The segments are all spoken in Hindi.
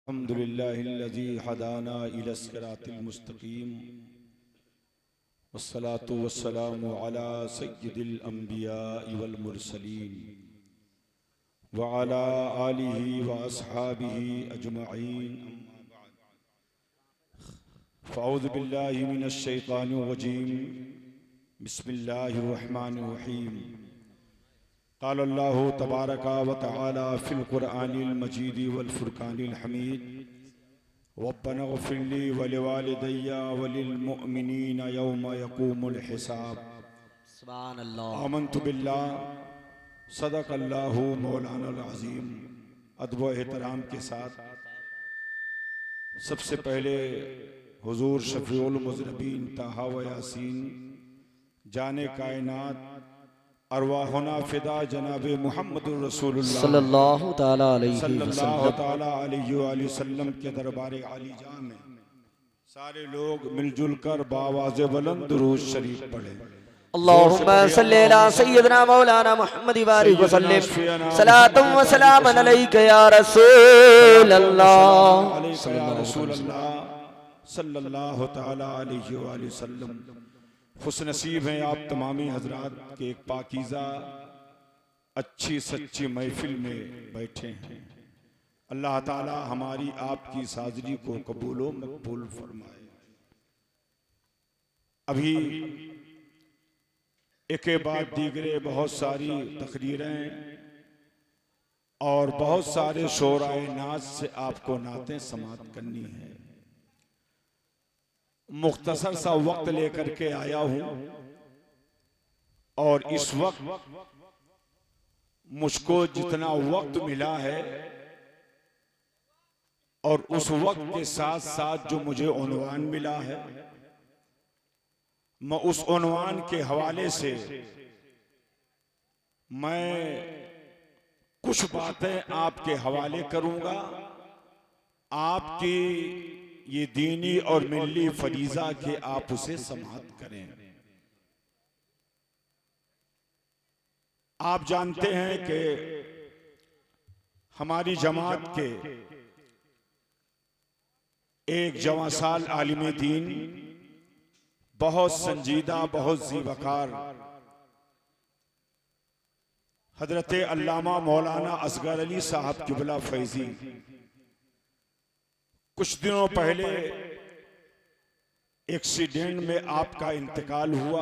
अल्हम्दुलिल्लाहिल्लज़ी हदाना इला सिरातिल मुस्तकीम वस्सलातु वस्सलामु अला सय्यिदिल अंबियाइ वल मुरसलीन व अला आलिहि व अस्हाबिहि अजमईन। फ़अऊज़ु बिल्लाहि मिनश शैतानिर रजीम। बिस्मिल्लाहिर रहमानिर रहीम। क़ाल अल्लाहु तबारक व तआला फ़िल क़ुरआनिल मजीद वल फ़ुरक़ानिल हमीद रब्बना इग़फ़िर ली व लिवालिदैया व लिल मुअमिनीना यौम यक़ूमुल हिसाब। सुभान अल्लाह। आमन्तु बिल्लाह सदक़ल्लाहु मौलानाल अज़ीम। अदब व एहतराम के साथ सबसे पहले हुज़ूर शफ़ीउल मुज़नबीन ताहा व यासीन जाने कायनात अरवाहुना फ़िदा जनाब मुहम्मदुर रसूलुल्लाह सल्लल्लाहु ताला अलैहि सल्लल्लाहु वसल्लम ताला अलैहि वसल्लम के दरबार आलीजा में सारे लोग मिलजुल कर बावाज़े बुलंद दुरूद शरीफ पढ़े। अल्लाहुम्मा सल्ली अला सय्यिदना मौलाना मुहम्मद बारिक वसल्लम सलातुम व सलामन अलैका या रसूल अल्लाह सल्लल्लाहु ताला अलैहि वसल्लम। खुशनसीब हैं आप तमामी हजरात के एक पाकीज़ा अच्छी सच्ची महफिल में बैठे हैं। अल्लाह ताला हमारी आपकी हाज़िरी को कबूल व मकबूल फरमाए। अभी एक बाद दीगरे बहुत सारी तकरीरें और बहुत सारे शोराए नाज से आपको नातें समात करनी है। मुख्तसर सा वक्त लेकर के आया हूं और इस वक्त मुझको जितना वक्त मिला है और उस वक्त के साथ साथ जो मुझे उन्वान मिला है, मैं उस उन्वान के हवाले से मैं कुछ बातें आपके हवाले करूंगा। आपकी ये दीनी और मिल्ली फरीजा के आप उसे समाअत करें। आप जानते हैं कि हमारी जमात के एक जवासाल आलिम दीन, बहुत संजीदा, बहुत ज़ीवकार हजरत अल्लामा मौलाना असगर अली साहब किबला फैजी कुछ दिनों पहले एक्सीडेंट में आपका इंतकाल हुआ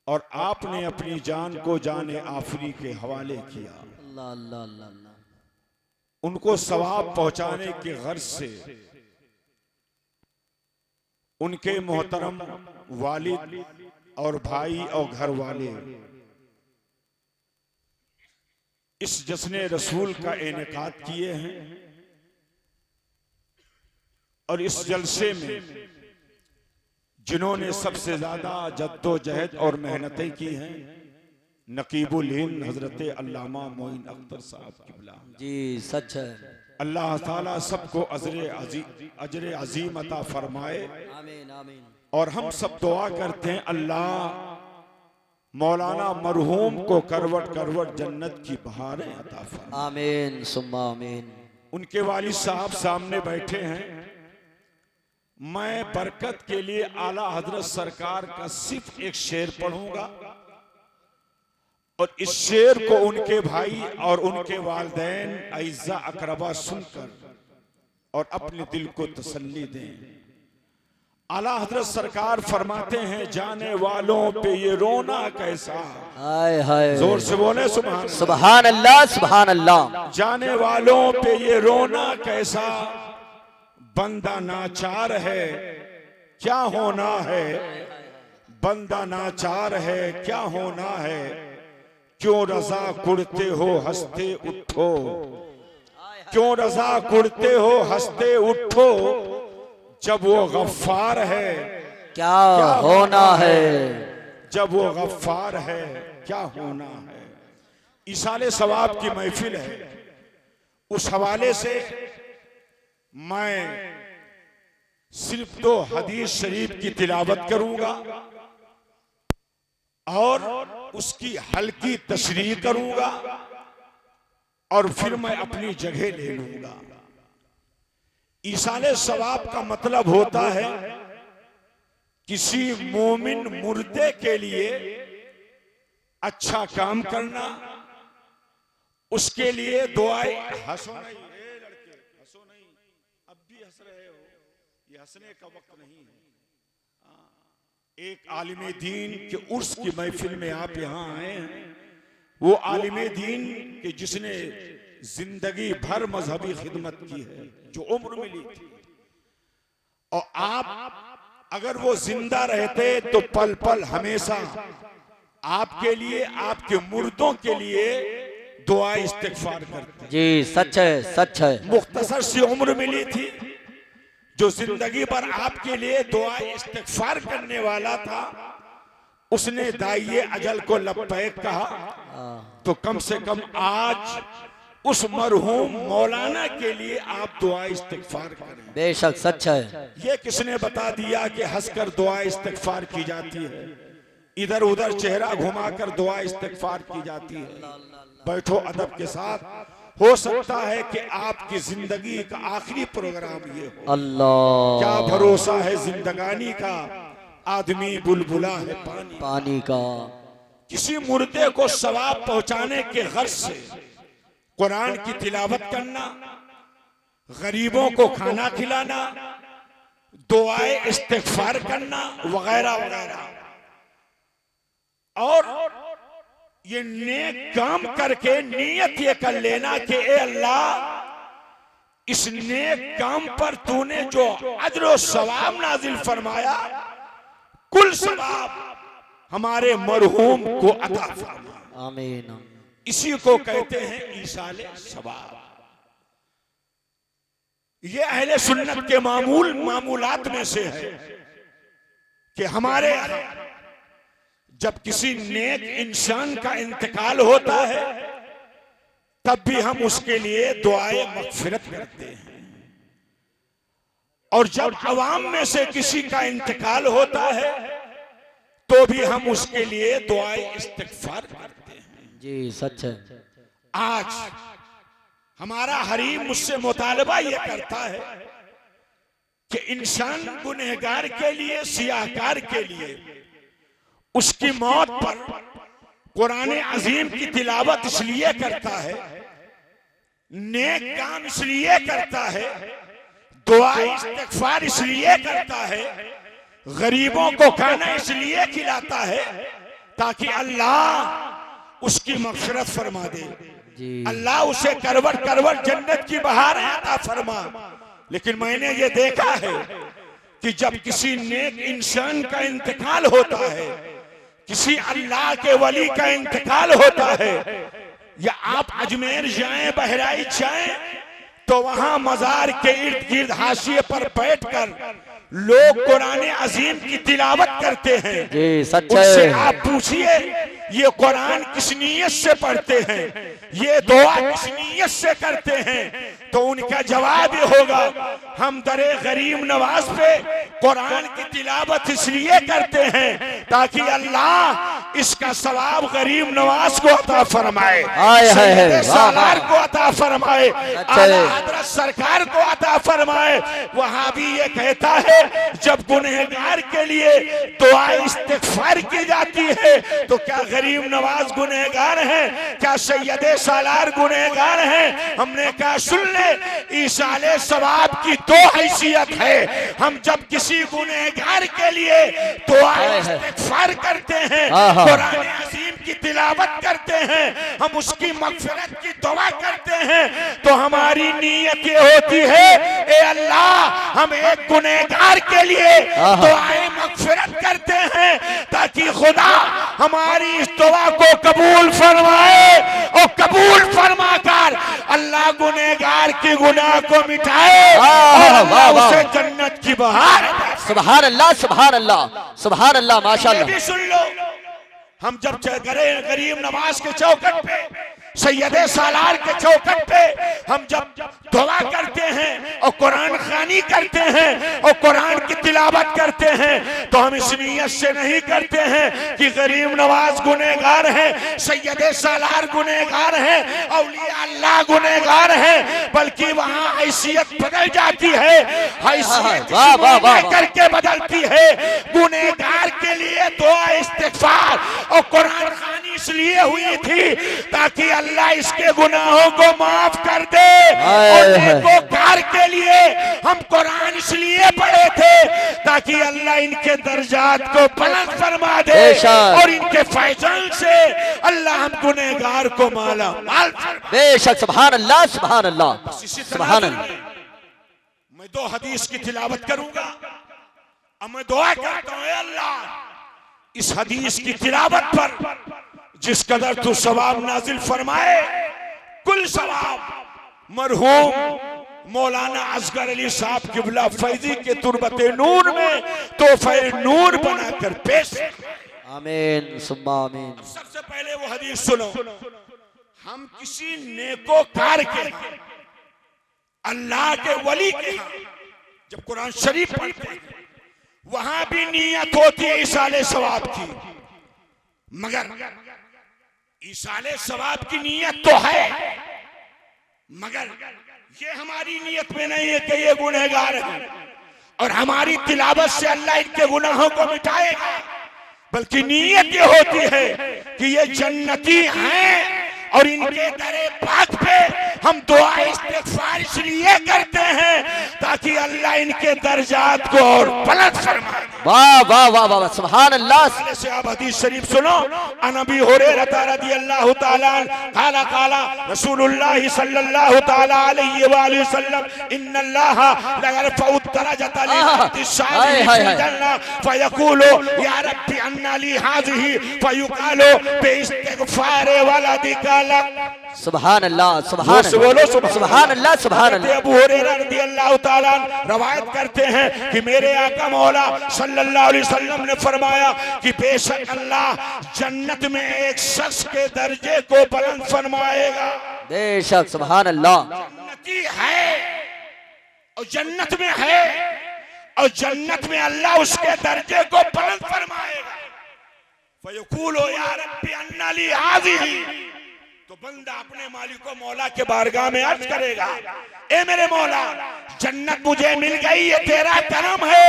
और आपने अपनी जान को जाने आफरी के हवाले किया। अल्लाह अल्लाह अल्लाह अल्लाह। उनको सवाब पहुंचाने के गर्ज से उनके मोहतरम वालिद और भाई और घर वाले इस जश्न रसूल का इनेकाद किए हैं और इस जलसे में जिन्होंने सबसे ज्यादा जद्दोजहद और मेहनतें की हैं, नकीबुल हिंद हजरत अल्लामा मोइन अख्तर साहब किबला जी सच है। अल्लाह ताला सबको अजर अजीम अता फरमाए। आमीन आमीन। और हम सब दुआ करते हैं अल्लाह मौलाना मरहूम को करवट करवट जन्नत की बहारें अता फरमाए। आमीन सुम्मा आमीन। उनके वालिद साहब सामने बैठे हैं। मैं बरकत के लिए आला हजरत सरकार का सिर्फ एक शेर पढ़ूंगा और इस शेर को उनके भाई और उनके वालिदैन अइज़्ज़ा अकरबा सुनकर और अपने दिल को तसल्ली दें। आला हजरत सरकार फरमाते हैं, जाने वालों पे ये रोना कैसा। हाय हाय। जोर से बोले सुभान सुभान अल्लाह सुभान अल्लाह। जाने वालों पे ये रोना कैसा, बंदा नाचार है क्या होना है, बंदा नाचार है क्या होना है, क्यों रजा कुड़ते हो हंसते उठो, क्यों रजा कुड़ते हो हंसते उठो, जब वो गफ्फार है क्या होना है, जब वो गफ्फार है क्या होना है। इसाले सवाब की महफिल है। उस हवाले से मैं सिर्फ 2 हदीस शरीफ की तिलावत करूंगा और उसकी हल्की तशरीह करूंगा और फिर मैं अपनी जगह ले लूंगा। ईसाले सवाब का मतलब होता है किसी मोमिन मुर्दे के लिए अच्छा काम करना, उसके लिए दुआएं। हंसो नहीं लड़के, हंसो नहीं, अब भी हंस रहे हो, ये हंसने का वक्त नहीं है। एक आलिम दीन के उर्स की महफिल में आप यहाँ आए हैं, वो आलिम दीन के जिसने जिंदगी भर मजहबी खिदमत की है, जो उम्र मिली थी, और आप अगर वो जिंदा रहते तो पल पल हमेशा आपके लिए, आपके मुर्दों के लिए दुआ इस्तिगफार करते। जी सच है, सच है। मुख्तसर सी उम्र मिली थी, जो जिंदगी भर आपके लिए दुआ इस्तिगफार करने वाला था, उसने दाइये अजल को लब्बैक कहा, तो कम से कम आज उस मरहूम मौलाना के लिए आप दुआ इस्तिगफार करें। बेशक सच है। ये किसने बता दिया कि हंसकर दुआ इस्तिगफार की जाती है, इधर उधर चेहरा घुमाकर दुआ इस्तिगफार की जाती है। बैठो अदब के साथ, हो सकता है कि आपकी जिंदगी का आखिरी प्रोग्राम ये हो। अल्लाह, क्या भरोसा है जिंदगानी का, आदमी बुलबुला है पानी का। किसी मुर्दे को सवाब पहुंचाने के गर्ज से कुरान की तिलावत करना, गरीबों को खाना खिलाना, दुआए इस्तिगफार करना वगैरह वगैरह, और ये नेक काम करके नियत ये कर लेना कि ए अल्लाह, इस नेक काम पर तूने जो अज्र व सवाब नाजिल फरमाया, कुल सवाब हमारे मरहूम को अता फरमा। आमीन। इसी को कहते हैं ईसाले सवाब। ये अहले सुन्नत के मामूलात में से है कि हमारे जब किसी नेक इंसान का इंतकाल होता है, तब भी हम उसके लिए दुआए मगफिरत करते हैं, और जब अवाम में से किसी का इंतकाल होता है तो भी हम उसके लिए दुआए इस्तिगफार करते हैं। जी सच है। आज हमारा हरीम मुझसे मुतालबा ये करता है कि इंसान गुनहगार के लिए, सियाहकार के लिए, उसकी मौत पर कुरान अजीम की तिलावत इसलिए करता है, नेक काम इसलिए करता है, दुआ इस्तिगफार इसलिए करता है, गरीबों को खाना इसलिए खिलाता है ताकि अल्लाह उसकी मग़फ़िरत फरमा दे, अल्लाह उसे करवट करवट जन्नत की बहार अता फरमा। लेकिन मैंने ये देखा है कि जब किसी नेक इंसान का इंतकाल होता है, किसी अल्लाह के वली का इंतकाल होता है, या आप अजमेर जाएं, बहराइच जाएं, तो वहां मजार के इर्द गिर्द हाशिए पर बैठकर लोग कुरान अजीम की तिलावत करते हैं। उससे आप पूछिए ये कुरान किस नीयत से पढ़ते हैं, ये दुआ किस नीयत से करते हैं, तो उनका जवाब ये होगा, हम दरे गरीब नवाज पे कुरान की तिलावत इसलिए करते हैं ताकि अल्लाह इसका सवाब गरीब नवाज को अता फरमाए, सालार को अता फरमाए, आला हज़रत सरकार को अता फरमाए। वहां भी ये कहता है जब गुनहगार के लिए दुआ इस्तिगफार की जाती है तो क्या गरीब नवाज गुनहगार हैं, क्या सैयदे सालार गुनहगार हैं? हमने कहा सुन ले, ईसाले सवाब की दो हैसियत है। हम जब किसी गुनहगार के लिए दुआ इस्तिगफार करते हैं, कुरान अज़ीम की तिलावत करते हैं, हम उसकी मग़फ़िरत की दुआ करते हैं, तो हमारी नीयत ये होती है, ए अल्लाह हम एक गुनहगार के लिए दुआए मग़फ़िरत करते हैं ताकि खुदा हमारी इस दुआ को कबूल फरमाए, और कबूल फरमाकर अल्लाह गुनहगार के गुनाह को मिटाए और उसे जन्नत की बहार। सुभान अल्लाह, सुभान अल्लाह, सुभान अल्लाह, माशाअल्लाह। भी सुन लो, हम जब गरीब नवाज के चौखट पे, सैयदे सालार के चौखट पे हम जब दुआ करते हैं और कुरान खानी करते हैं और कुरान की तिलावत करते हैं तो हम इस नीयत से नहीं करते हैं कि गरीब नवाज गुनहगार है, सैयद सालार गुनहगार है, औलिया अल्लाह गुनहगार है, बल्कि वहाँ हैसियत बदल जाती है, हैसियत करके बदलती है। गुनहगार के लिए दुआ इस्तिग़फ़ार और कुरान खानी इसलिए हुई थी ताकि अल्लाह इसके गुनाहों को माफ कर दे, और नेकोकार के लिए हम कुरान इसलिए पढ़े थे ताकि अल्लाह इनके दर्जात को बुलंद फरमा दे, और इनके फैज़ल से अल्लाह हम गुनहगार को माला माल फरमा। बेशक, सुभान अल्लाह, सुभान अल्लाह, सुभान अल्लाह। मैं 2 हदीस की तिलावत करूंगा और मैं दुआ करता हूं, अल्लाह इस हदीस की तिलावत पर जिस कदर तू सवाब नाजिल फरमाए, कुल सवाब मरहूम मौलाना असगर अली साहब किबला फैजी के तुरबते नूर में तोहफे नूर बनाकर पेश। आमीन सुम्मा आमीन। सबसे पहले वो हदीस सुनो, हम किसी नेकोकार के अल्लाह के वली के जब कुरान शरीफ पढ़ते हैं वहां भी नियत होती है ईसाले सवाब की, मगर ईसाले सवाब की नियत तो है, मगर ये हमारी नियत में नहीं है कि ये गुनहगार है और हमारी तिलावत से अल्लाह इनके गुनाहों को मिटाएगा, बल्कि नियत ये होती है कि ये जन्नती हैं और इनके दरे पाक पे हम दुआ इस्तिग़फ़ार इसलिए करते हैं ताकि अल्लाह इनके दर्जात को और बुलंद फरमाए। वाह वाह वाह वाह, सुभान अल्लाह। से आप हदीस शरीफ सुनो, अन अबी हुरैरा रज़ियल्लाहु ताला काला काला रसूलुल्लाह सल्लल्लाहु ताला अलैहि वसल्लम इन्नल्लाह लयरफ़उ दरजत लिल जन्नह फयक़ूलु या रब्बी अन्ना ली हाज़िही फयुक़ालु बिइस्तिग़फ़ार वलदिका। सुभान अल्लाह, सुभान अल्लाह, सुभान अल्लाह, सुभान अल्लाह। अबू हुरैरा रज़ियल्लाहु ताला रवायत करते हैं कि मेरे आका मौला सल्लल्लाहु अलैहि वसल्लम ने फरमाया कि बेशक अल्लाह जन्नत में एक शख्स के दर्जे को बुलंद फरमाएगा। बेशक, सुभान अल्लाह। जन्नती है और जन्नत में है और जन्नत में अल्लाह उसके दर्जे को बुलंद फरमाएगा। फयक़ूलु या रब्बी अन्ना ली हाज़िही, तो बंदा अपने मालिक को मौला के बारगाह में अर्ज करेगा, ए मेरे मौला जन्नत मुझे मिल गई, ये तेरा करम है,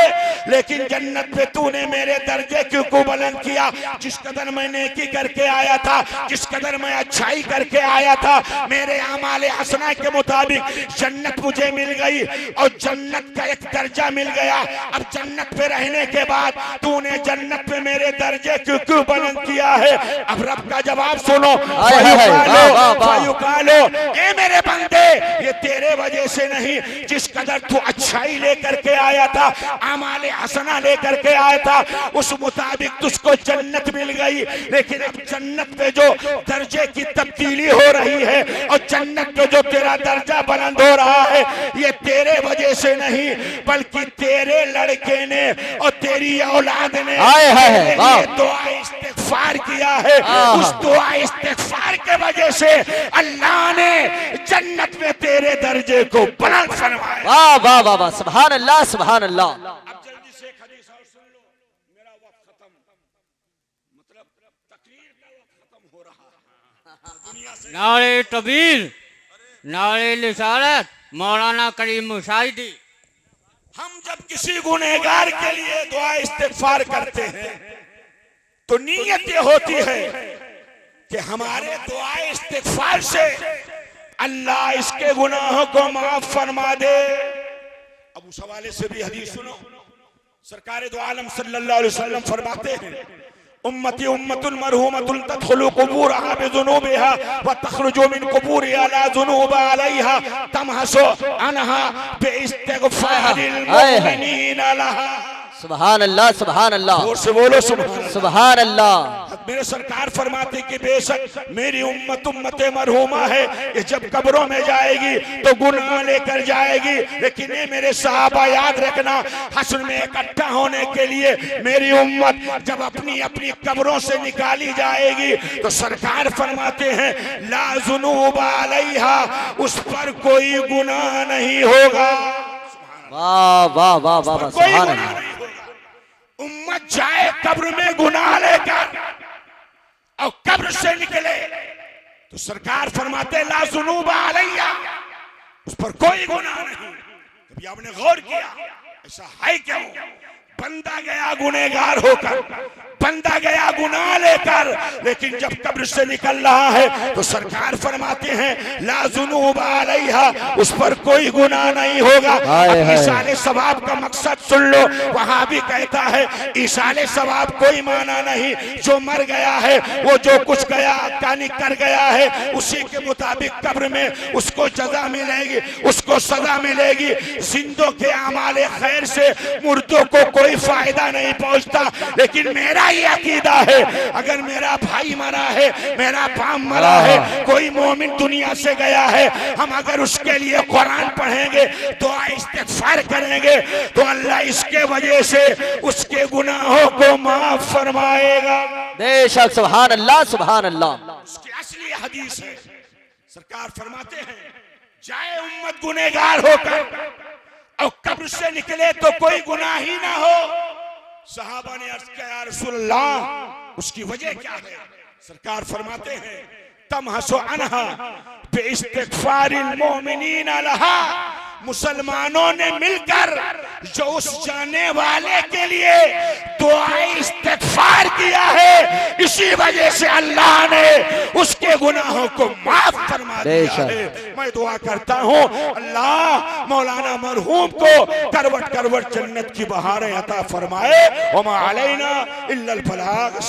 लेकिन जन्नत पे तूने मेरे दर्जे क्यों को बुलंद किया? जिस कदर मैं नेकी करके आया था, जिस कदर मैं अच्छाई करके आया था, मेरे आमाले हसना के मुताबिक जन्नत मुझे मिल गई और जन्नत का एक दर्जा मिल गया। अब जन्नत पे रहने के बाद तूने जन्नत पे मेरे दर्जे क्यों बुलंद किया है? अब रब का जवाब सुनो, फयुक़ालु, ए मेरे बंदे ये तेरे वजह से नहीं, जिस कदर तू अच्छाई लेकर के आया था, आमाले हसना लेकर के आया था, उस मुताबिक तुझको जन्नत मिल गई, लेकिन अब जन्नत पे जो दर्जे की तब्दीली हो रही है और जन्नत पे जो तेरा दर्जा बुलंद हो रहा है, ये तेरे वजह से नहीं बल्कि तेरे लड़के ने और तेरी औलाद ने दुआ इस्तिग़फ़ार किया है। उस दुआ इस्तिग़फ़ार के वजह से अल्लाह ने जन्नत में तेरे दर्जे को बुलंद फरमाया। वाह वाह वाह वाह, सुभान अल्लाह, सुभान अल्लाह। अब जल्दी से एक हदीस और सुन लो, मेरा वक्त खत्म, मतलब तकरीर का वक्त खत्म हो रहा है दुनिया से। नारे तकबीर, नारे रिसालत, मौलाना करीम मुशाहिदी। हम जब किसी गुनहगार के लिए दुआ इस्तिग़फ़ार करते हैं तो नीयत ये होती है कि हमारे दुआ इस्तिग़फ़ार से अल्लाह इसके गुनाहों को माफ फरमा दे। अब उस हवाले से भी हदीस सुनो, सरकार दो आलम सल्लल्लाहु अलैहि वसल्लम फरमाते हैं, उम्मती उम्मतुल मरहूमतुन तदखुलु कुबूरहा बिज़ुनूबिहा व तखरुजु मिन कुबूरिहा ला ज़ुनूब अलैहा तमहसु अनहा बिइस्तिग़फ़ारिल मुमिनीना लहा। सुभान अल्लाह, सुभान अल्लाह, जोर से बोलो सुभान अल्लाह। मेरे सरकार फरमाते कि बेशक मेरी उम्मत उम्मते मरहूमा है, ये जब कब्रों में जाएगी तो गुनाह लेकर जाएगी, लेकिन ये मेरे सहाबा याद रखना, हश्र में इकट्ठा होने के लिए मेरी उम्मत जब अपनी अपनी कब्रों से निकाली जाएगी तो सरकार फरमाते हैं ला ज़ुनूब अलैहा, उस पर कोई गुनाह नहीं होगा। वाह वाह वाह वाह वाह, कोई सुभान गुनाह अल्लाह। नहीं होगा। उम्मत जाए कब्र में गुनाह लेकर और कब्र से निकले तो सरकार फरमाते ला जुनूब अलैया, उस पर कोई गुनाह नहीं। कभी आपने गौर किया ऐसा है क्यों? बंदा गया गुनहगार होकर, बंदा गया गुनाह लेकर, लेकिन जब कब्र से निकल रहा है तो सरकार फरमाते हैं ला जुनूब अलैहा, उस पर कोई गुनाह नहीं होगा। अब ईसाले सवाब का मकसद सुन लो। वहां भी कहता है ईसाले सवाब कोई माना नहीं, जो मर गया है वो जो कुछ गया कानी कर गया है उसी के मुताबिक कब्र में उसको सजा मिलेगी, उसको सजा मिलेगी। जिंदों के अमाले खैर से मुर्दों को कोई फायदा नहीं पहुंचता। लेकिन मेरा ये अकीदा है, अगर मेरा भाई मरा है, मेरा बाप मरा है, कोई मोमिन दुनिया से गया है, हम अगर उसके लिए कुरान पढ़ेंगे, दुआ इस्तिग़फ़ार करेंगे तो अल्लाह इसके वजह से उसके गुनाहों को माफ फरमाएगा। बेशक, सुभान अल्लाह सुभान अल्लाह। उसकी असली हदीस है, सरकार फरमाते हैं जाए उम्मत गुनहगार होकर और कब्र से निकले तो कोई गुनाह ही ना हो। सहाबा ने अर्ज़ किया या रसूल अल्लाह, उसकी वजह क्या है? सरकार फरमाते हैं तमहसु अनहा बिइस्तिग़फ़ारिल मोमिनीन लहा, मुसलमानों ने मिलकर जो उस जाने वाले के लिए दुआ इस्तिग़फ़ार किया है, इसी वजह से अल्लाह ने उसके गुनाहों को माफ फरमा दिया है। मैं दुआ करता हूँ अल्लाह मौलाना मरहूम को करवट करवट जन्नत की बहारें अता फरमाए। वमा अलैना इल्लल बलाग।